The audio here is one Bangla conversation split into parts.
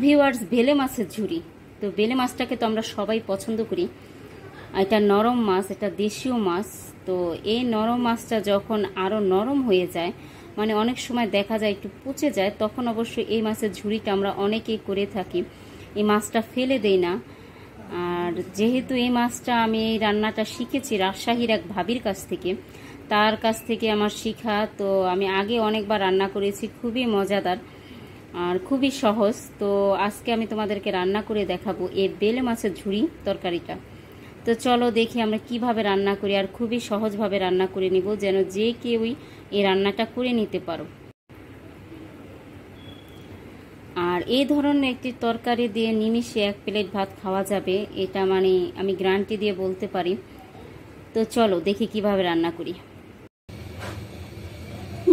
ভিউয়ার্স, বেলে মাছের ঝুরি। তো বেলে মাছটাকে তো আমরা সবাই পছন্দ করি। এটা নরম মাছ, এটা দেশীয় মাছ। তো এই নরম মাছটা যখন আরও নরম হয়ে যায়, মানে অনেক সময় দেখা যায় একটু পচে যায়, তখন অবশ্যই এই মাছের ঝুরিটা আমরা অনেকেই করে থাকি। এই মাছটা ফেলে দেই না। আর যেহেতু এই মাছটা আমি এই রান্নাটা শিখেছি রাজশাহীর এক ভাবির কাছ থেকে, তার কাছ থেকে আমার শিখা। তো আমি আগে অনেকবার রান্না করেছি, খুবই মজাদার আর খুবই সহজ। তো আজকে আমি তোমাদেরকে রান্না করে দেখাবো এই বেলে মাছের ঝুরি তরকারিটা। তো চলো দেখি আমরা কিভাবে রান্না করি, আর খুবই সহজভাবে রান্না করে নিব, যেন যে কেউই এই রান্নাটা করে নিতে পারো। আর এই ধরনের একটি তরকারি দিয়ে নিমিষে 1 প্লেট ভাত খাওয়া যাবে, এটা মানে আমি গ্যারান্টি দিয়ে বলতে পারি। তো চলো দেখি কিভাবে রান্না করি।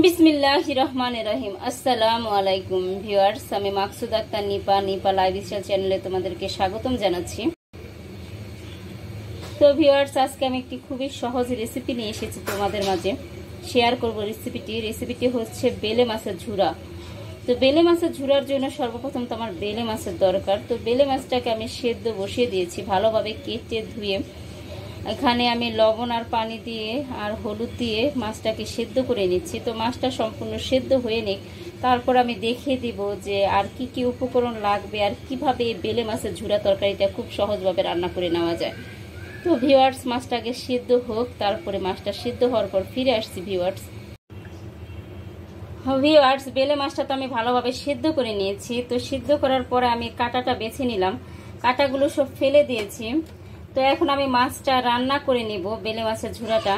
বিসমিল্লাহির রহমানির রহিম। আসসালামু আলাইকুম ভিউয়ার্স, আমি মাকসুদ আক্তার নিপা লাইফস্টাইল চ্যানেলে তোমাদেরকে স্বাগতম জানাচ্ছি। তো ভিউয়ার্স, আজকে আমি একটি খুবই সহজ রেসিপি নিয়ে এসেছি তোমাদের মাঝে, শেয়ার করব রেসিপিটি হচ্ছে বেলে মাছের ঝুরা। তো বেলে মাছের ঝুরার জন্য সর্বপ্রথম তো আমার বেলে মাছের দরকার। তো বেলে মাছটাকে আমি সেদ্ধ বসিয়ে দিয়েছি, ভালোভাবে কেটে ধুয়ে এখানে আমি লবণ আর পানি দিয়ে আর হলুদ দিয়ে মাছটাকে সেদ্ধ করে নিচ্ছি। তো মাছটা সম্পূর্ণ সেদ্ধ হয়ে নিক, তারপর আমি দেখিয়ে দিব যে আর কি কি উপকরণ লাগবে আর কিভাবে এই বেলে মাছের ঝুরা তরকারিটা খুব সহজভাবে রান্না করে নেওয়া যায়। তো ভিউয়ার্স, মাছটাকে সিদ্ধ হোক, তারপরে মাছটা সিদ্ধ হওয়ার পর ফিরে আসছি। ভিউয়ার্স, বেলে মাছটা তো আমি ভালোভাবে সিদ্ধ করে নিয়েছি। তো সিদ্ধ করার পরে আমি কাঁটাটা বেছে নিলাম, কাঁটাগুলো সব ফেলে দিয়েছি। তো এখন আমি মাছটা রান্না করে নিব, বেলে মাছের ঝুরাটা।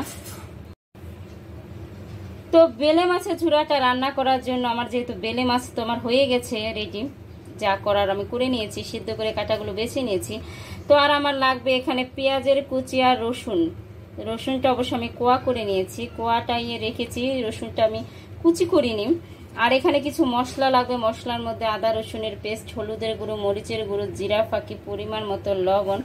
তো বেলে মাছের ঝুরাটা রান্না করার জন্য আমার যেহেতু বেলে মাছ তো আমার হয়ে গেছে রেডি, যা করার আমি করে নিয়েছি, সিদ্ধ করে কাঁটাগুলো বেছে নিয়েছি। তো আর আমার লাগবে এখানে পেঁয়াজের কুচি আর রসুনটা অবশ্য আমি কোয়া করে নিয়েছি, কোয়াটা রেখেছি, রসুনটা আমি কুচি করিনি। আর এখানে কিছু মশলা লাগবে, মশলার মধ্যে আদা রসুনের পেস্ট, হলুদের গুঁড়ো, মরিচের গুঁড়ো, জিরা ফাঁকি, পরিমাণ মতো লবণ।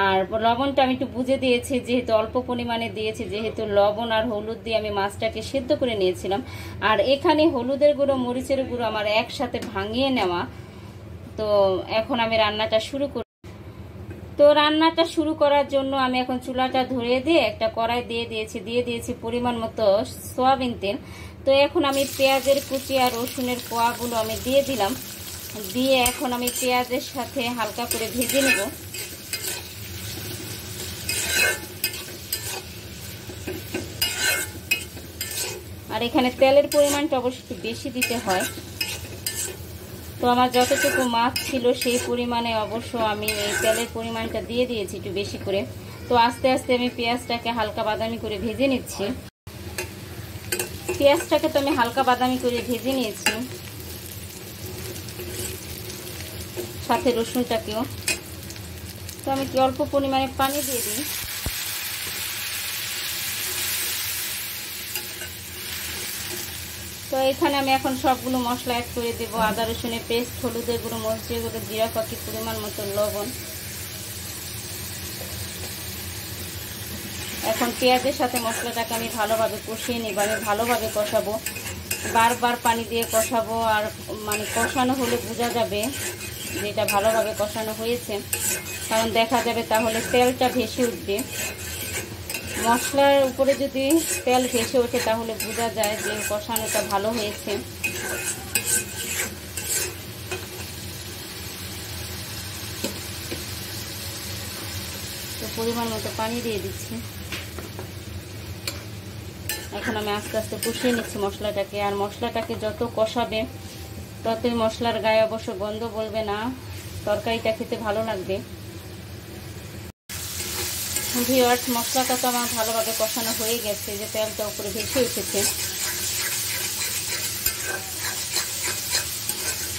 আর লবণটা আমি একটু বুঝে দিয়েছি, যেহেতু অল্প পরিমাণে দিয়েছি, যেহেতু লবণ আর হলুদ দিয়ে আমি মাছটাকে সেদ্ধ করে নিয়েছিলাম। আর এখানে হলুদের গুঁড়ো, মরিচের গুঁড়ো আমার একসাথে ভাঙিয়ে নেওয়া। তো এখন আমি রান্নাটা শুরু করি। তো রান্নাটা শুরু করার জন্য আমি এখন চুলাটা ধরিয়ে দিয়ে একটা কড়াই দিয়ে দিয়েছি পরিমাণ মতো সয়াবিন তেল। তো এখন আমি পেঁয়াজের কুচি আর রসুনের কোয়াগুলো আমি দিয়ে দিলাম, দিয়ে এখন আমি পেঁয়াজের সাথে হালকা করে ভেজে নেব। আর এখানে তেলের পরিমাণটা অবশ্যই একটু বেশি দিতে হয়। তো আমার যতটুকু মাছ ছিল সেই পরিমাণে অবশ্য আমি এই তেলের পরিমাণটা দিয়ে দিয়েছি একটু বেশি করে। তো আস্তে আস্তে আমি পেঁয়াজটাকে হালকা বাদামি করে ভেজে নিচ্ছি। পেঁয়াজটাকে তো আমি হালকা বাদামি করে ভেজে নিয়েছি, সাথে রসুনটাকেও। তো আমি কি অল্প পরিমাণে পানি দিয়ে দিই। তো এখানে আমি এখন সবগুলো মশলা অ্যাড করে দেবো, আদা রসুনের পেস্ট, হলুদের গুঁড়ো, মরিচের গুঁড়ো, জিরা ফাঁকি, পরিমাণ মতো লবণ। এখন পেঁয়াজের সাথে মশলাটাকে আমি ভালোভাবে কষিয়ে নিব। আমি ভালোভাবে কষাবো, বারবার পানি দিয়ে কষাবো। আর মানে কষানো হলে বোঝা যাবে যে এটা ভালোভাবে কষানো হয়েছে, কারণ দেখা যাবে তাহলে তেলটা ভেসে উঠবে। মশলার উপরে যদি তেল ভেসে ওঠে তাহলে বোঝা যায় যে কষানোটা ভালো হয়েছে। তো পরিমাণ মতো পানি দিয়ে দিচ্ছি। এখন আমি আস্তে আস্তে কষিয়ে নিচ্ছি মশলাটাকে। আর মশলাটাকে যত কষাবে ততই মশলার গায়ে অবশ্য গন্ধ বলবে না, তরকারিটা খেতে ভালো লাগবে। ভিউয়ার্স, মশলাটা তো আমার ভালোভাবে কষানো হয়ে গেছে, যে তেলটা উপরে ভেসে উঠেছে।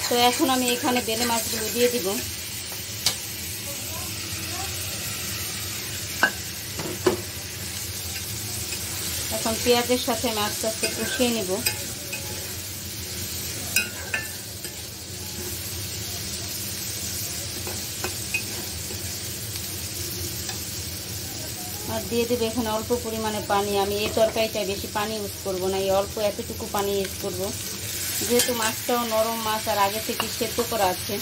তো এখন আমি এখানে বেলে মাছগুলো দিয়ে দিব। এখন পেঁয়াজের সাথে আমি আস্তে আস্তে কষিয়ে নেব। আর দিয়ে দেবো এখানে অল্প পরিমাণে পানি। আমি এই তরকারিটায় বেশি পানি ইউজ করব না, এই অল্প এতটুকু পানি ইউজ করব, যেহেতু মাছটাও নরম মাছ আর আগে থেকে সেদ্ধ করা আছে।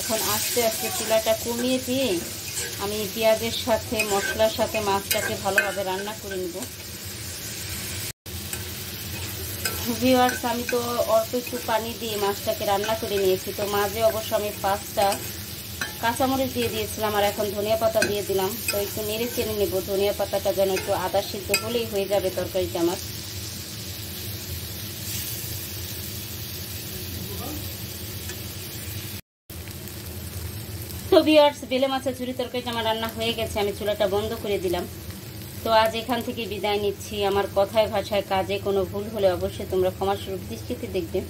এখন আস্তে আস্তে চুলাটা কমিয়ে দিয়ে আমি পেঁয়াজের সাথে মশলার সাথে মাছটাকে ভালোভাবে রান্না করে নেব। ভিউয়ার্স, আমি তো অল্প একটু পানি দিয়ে মাছটাকে রান্না করে নিয়েছি। তো মাঝে অবশ্য আমি 5টা কাঁচামরিচ দিয়ে দিয়েছিলাম, আর এখন ধনিয়া পাতা দিয়ে দিলাম। তো একটু নেড়ে চেড়ে নেব, ধনিয়া পাতাটা যেন একটু আদা সিদ্ধ হলেই হয়ে যাবে তরকারিটা আমার। তো ভিউয়ার্স, বেলে মাছের ঝুরি তরকারিটা আমার রান্না হয়ে গেছে, আমি চুলাটা বন্ধ করে দিলাম। তো আজ এখান থেকে বিদায় নিচ্ছি। আমার কথায় ভাষায় কাজে কোনো ভুল হলে অবশ্যই তোমরা ক্ষমাসুলভ দৃষ্টিতে দেখবে।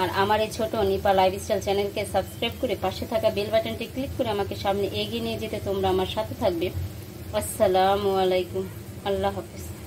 আর আমার এই ছোট নিপা লাইফস্টাইল চ্যানেলকে সাবস্ক্রাইব করে পাশে থাকা বেল বাটনটি ক্লিক করে আমাকে সামনে এগিয়ে নিয়ে যেতে তোমরা আমার সাথে থাকবে। আসসালামু আলাইকুম, আল্লাহ হাফিজ।